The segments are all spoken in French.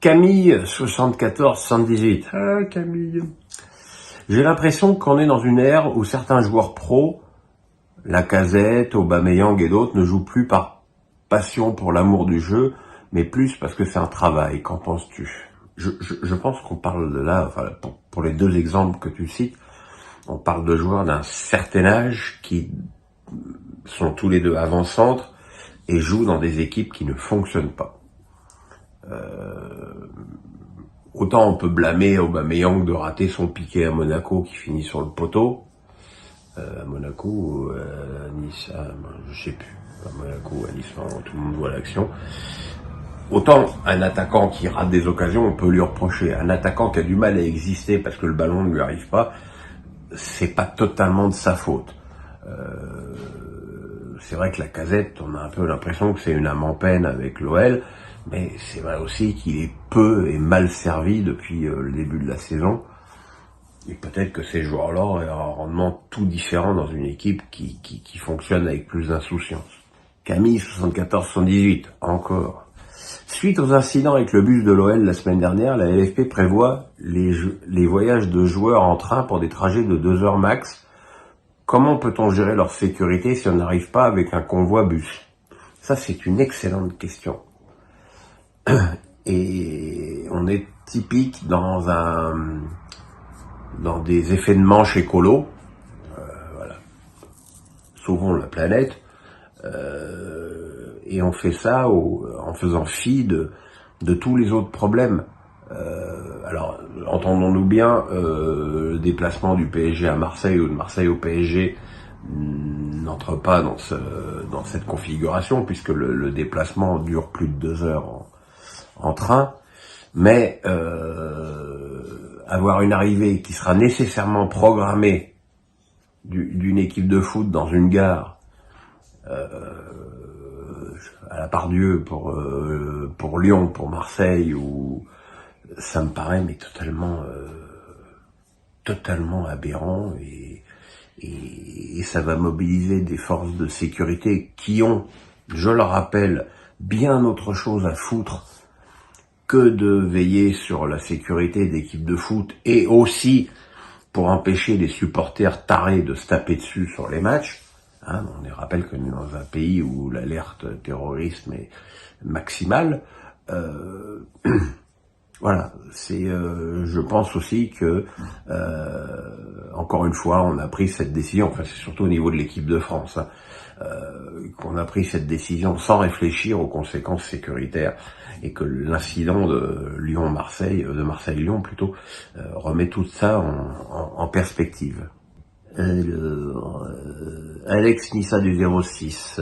Camille, 74-78. Ah, Camille. J'ai l'impression qu'on est dans une ère où certains joueurs pros, Lacazette, Aubameyang et d'autres, ne jouent plus par passion pour l'amour du jeu, mais plus parce que c'est un travail. Qu'en penses-tu ? Je pense qu'on parle de là, enfin, pour les deux exemples que tu cites, on parle de joueurs d'un certain âge qui sont tous les deux avant-centre et jouent dans des équipes qui ne fonctionnent pas. Autant on peut blâmer Aubameyang de rater son piqué à Monaco qui finit sur le poteau, à Monaco ou à Nice, je sais plus, à Monaco ou à Nice, enfin, tout le monde voit l'action. Autant un attaquant qui rate des occasions, on peut lui reprocher. Un attaquant qui a du mal à exister parce que le ballon ne lui arrive pas, c'est pas totalement de sa faute. C'est vrai que Lacazette, on a un peu l'impression que c'est une âme en peine avec l'OL, mais c'est vrai aussi qu'il est peu et mal servi depuis le début de la saison. Et peut-être que ces joueurs-là auraient un rendement tout différent dans une équipe qui fonctionne avec plus d'insouciance. Camille, 74-78, encore. Suite aux incidents avec le bus de l'OL la semaine dernière, la LFP prévoit les voyages de joueurs en train pour des trajets de 2 heures max. Comment peut-on gérer leur sécurité si on n'arrive pas avec un convoi bus ? Ça, c'est une excellente question. Et on est typique dans des effets de manche écolo. Voilà. Sauvons la planète. Et on fait ça en faisant fi de tous les autres problèmes. Alors, entendons-nous bien, le déplacement du PSG à Marseille ou de Marseille au PSG n'entre pas dans cette configuration, puisque le déplacement dure plus de 2 heures en train, mais avoir une arrivée qui sera nécessairement programmée d'une équipe de foot dans une gare, à la Pardieu pour Lyon, pour Marseille, ou ça me paraît mais totalement aberrant, et ça va mobiliser des forces de sécurité qui ont, je le rappelle, bien autre chose à foutre que de veiller sur la sécurité d'équipes de foot, et aussi pour empêcher les supporters tarés de se taper dessus sur les matchs. On rappelle que nous sommes dans un pays où l'alerte terrorisme est maximale. Voilà, je pense aussi que, encore une fois, on a pris cette décision, enfin c'est surtout au niveau de l'équipe de France, qu'on a pris cette décision sans réfléchir aux conséquences sécuritaires, et que l'incident de Marseille-Lyon plutôt, remet tout ça en perspective. Alors, Alex Nissa du 06.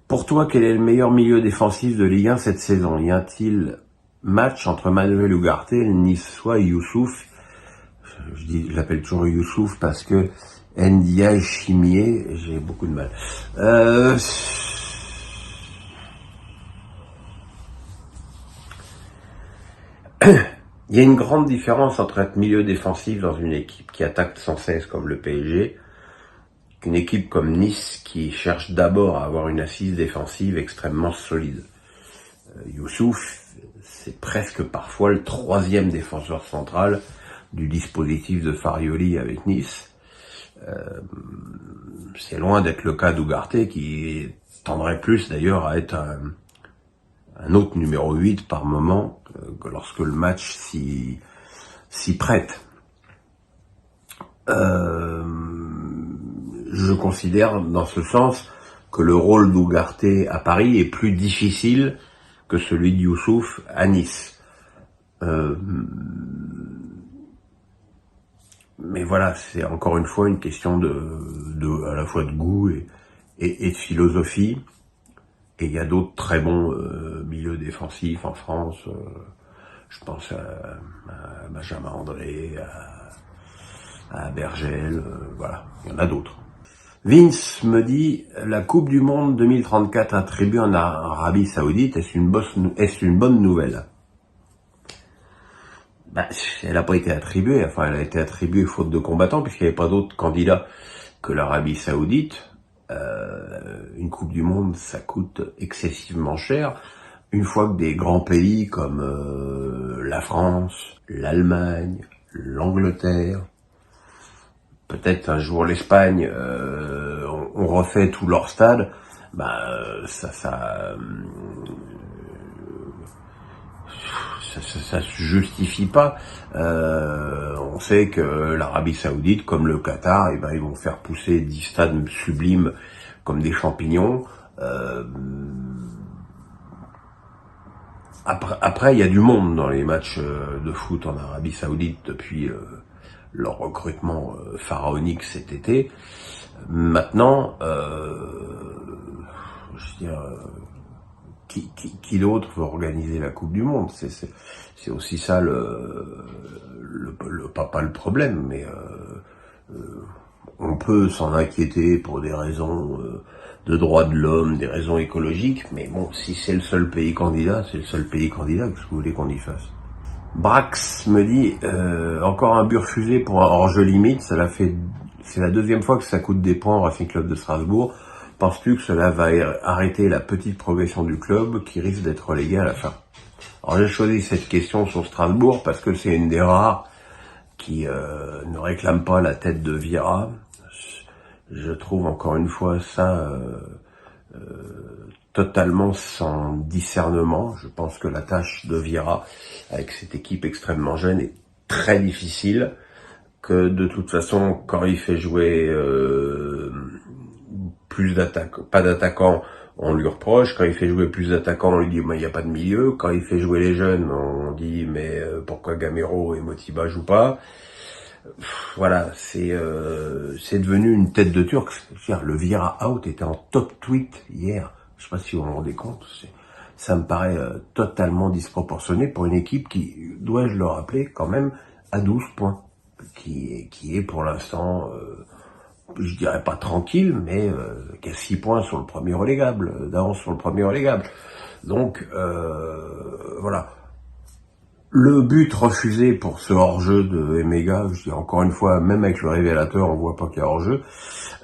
Pour toi, quel est le meilleur milieu défensif de Ligue 1 cette saison ? Y a-t-il match entre Manuel Ugarte et le Niçois Youssouf ? Je l'appelle toujours Youssouf parce que Ndiaye Chimier, j'ai beaucoup de mal. Il y a une grande différence entre être milieu défensif dans une équipe qui attaque sans cesse comme le PSG, qu'une équipe comme Nice qui cherche d'abord à avoir une assise défensive extrêmement solide. Youssouf, c'est presque parfois le 3e défenseur central du dispositif de Farioli avec Nice. C'est loin d'être le cas d'Ugarte, qui tendrait plus d'ailleurs à être un autre numéro 8 par moment, lorsque le match s'y prête. Je considère dans ce sens que le rôle d'Ugarte à Paris est plus difficile que celui de Youssouf à Nice. Mais voilà, c'est encore une fois une question à la fois de goût et de philosophie. Et il y a d'autres très bons milieux défensifs en France. Je pense à Benjamin André, à Bergel, voilà, il y en a d'autres. Vince me dit, la Coupe du Monde 2034 attribuée en Arabie Saoudite, est-ce une bonne nouvelle ? Elle n'a pas été attribuée, elle a été attribuée faute de combattants, puisqu'il n'y avait pas d'autres candidats que l'Arabie Saoudite. Une Coupe du Monde, ça coûte excessivement cher. une fois que des grands pays comme la France, l'Allemagne, l'Angleterre, peut-être un jour l'Espagne, on refait tout leur stade, ça se justifie pas. On sait que l'Arabie Saoudite, comme le Qatar, ils vont faire pousser 10 stades sublimes comme des champignons. Après, il y a du monde dans les matchs de foot en Arabie Saoudite depuis leur recrutement pharaonique cet été. Maintenant, je veux dire, qui d'autre veut organiser la Coupe du Monde? C'est aussi ça pas le problème, mais on peut s'en inquiéter pour des raisons de droits de l'homme, des raisons écologiques, mais bon, si c'est le seul pays candidat, c'est le seul pays candidat, qu'est-ce que vous voulez qu'on y fasse? Brax me dit, encore un but refusé pour un hors-jeu limite, c'est la deuxième fois que ça coûte des points au Racing Club de Strasbourg. Penses-tu que cela va arrêter la petite progression du club qui risque d'être relégué à la fin? Alors j'ai choisi cette question sur Strasbourg parce que c'est une des rares qui ne réclame pas la tête de Vira. Je trouve encore une fois ça totalement sans discernement. Je pense que la tâche de Vira avec cette équipe extrêmement jeune est très difficile, que de toute façon quand il fait jouer pas d'attaquants, on lui reproche. Quand il fait jouer plus d'attaquants, on lui dit il n'y a pas de milieu. Quand il fait jouer les jeunes, on dit mais pourquoi Gamero et Motiba jouent pas? Voilà, c'est devenu une tête de Turc. Le Vira out était en top tweet hier. Je sais pas si vous vous rendez compte. Ça me paraît totalement disproportionné pour une équipe qui, dois-je le rappeler, quand même à 12 points, qui est pour l'instant je dirais pas tranquille, mais qui a 6 points sur le premier relégable, d'avance sur le premier relégable. Donc voilà. Le but refusé pour ce hors-jeu de Emega, je dis encore une fois, même avec le révélateur, on voit pas qu'il y a hors-jeu.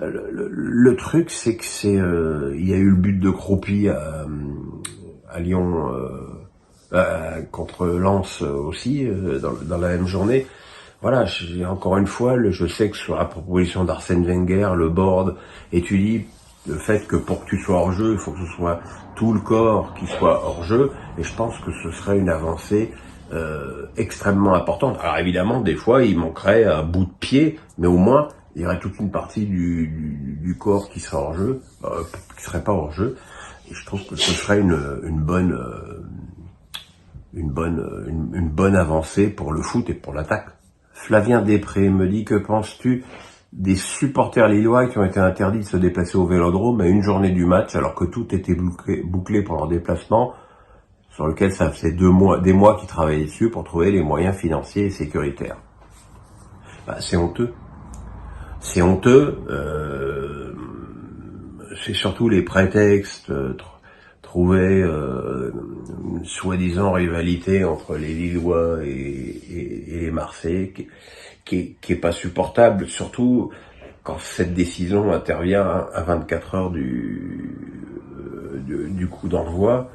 Le truc, c'est que il y a eu le but de Croupi à Lyon contre Lens aussi dans la même journée. Voilà, encore une fois, je sais que sur la proposition d'Arsène Wenger, le board étudie le fait que pour que tu sois hors jeu, il faut que ce soit tout le corps qui soit hors jeu, et je pense que ce serait une avancée extrêmement importante. Alors évidemment, des fois, il manquerait un bout de pied, mais au moins, il y aurait toute une partie du corps qui serait hors jeu, qui serait pas hors jeu, et je trouve que ce serait une bonne avancée pour le foot et pour l'attaque. Flavien Després me dit, que penses-tu des supporters lillois qui ont été interdits de se déplacer au Vélodrome à une journée du match alors que tout était bouclé pour leur déplacement, sur lequel ça faisait des mois qu'ils travaillaient dessus pour trouver les moyens financiers et sécuritaires? C'est honteux. C'est honteux. C'est surtout les prétextes trouver une soi-disant rivalité entre les Lillois et les Marseillais qui est pas supportable, surtout quand cette décision intervient à 24 heures du coup d'envoi.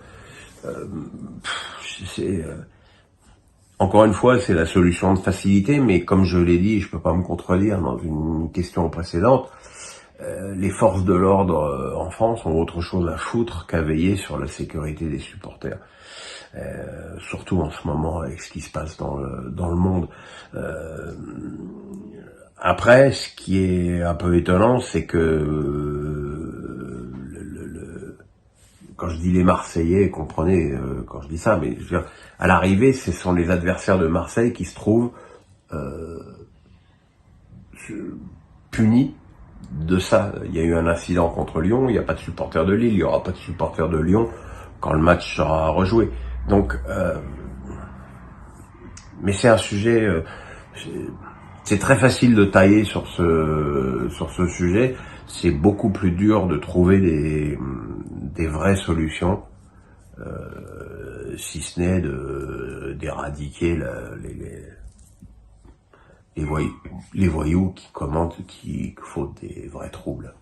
Encore une fois, c'est la solution de facilité, mais comme je l'ai dit, je peux pas me contredire dans une question précédente, les forces de l'ordre en France ont autre chose à foutre qu'à veiller sur la sécurité des supporters. Surtout en ce moment avec ce qui se passe dans le monde. Après, ce qui est un peu étonnant, c'est que quand je dis les Marseillais, comprenez quand je dis ça, mais je veux dire, à l'arrivée, ce sont les adversaires de Marseille qui se trouvent punis de ça. Il y a eu un incident contre Lyon, il n'y a pas de supporters de Lille, il n'y aura pas de supporters de Lyon quand le match sera rejoué. Donc, mais c'est un sujet, c'est très facile de tailler sur ce sujet. C'est beaucoup plus dur de trouver des vraies solutions, si ce n'est d'éradiquer les voyous qui commentent, qui font des vrais troubles.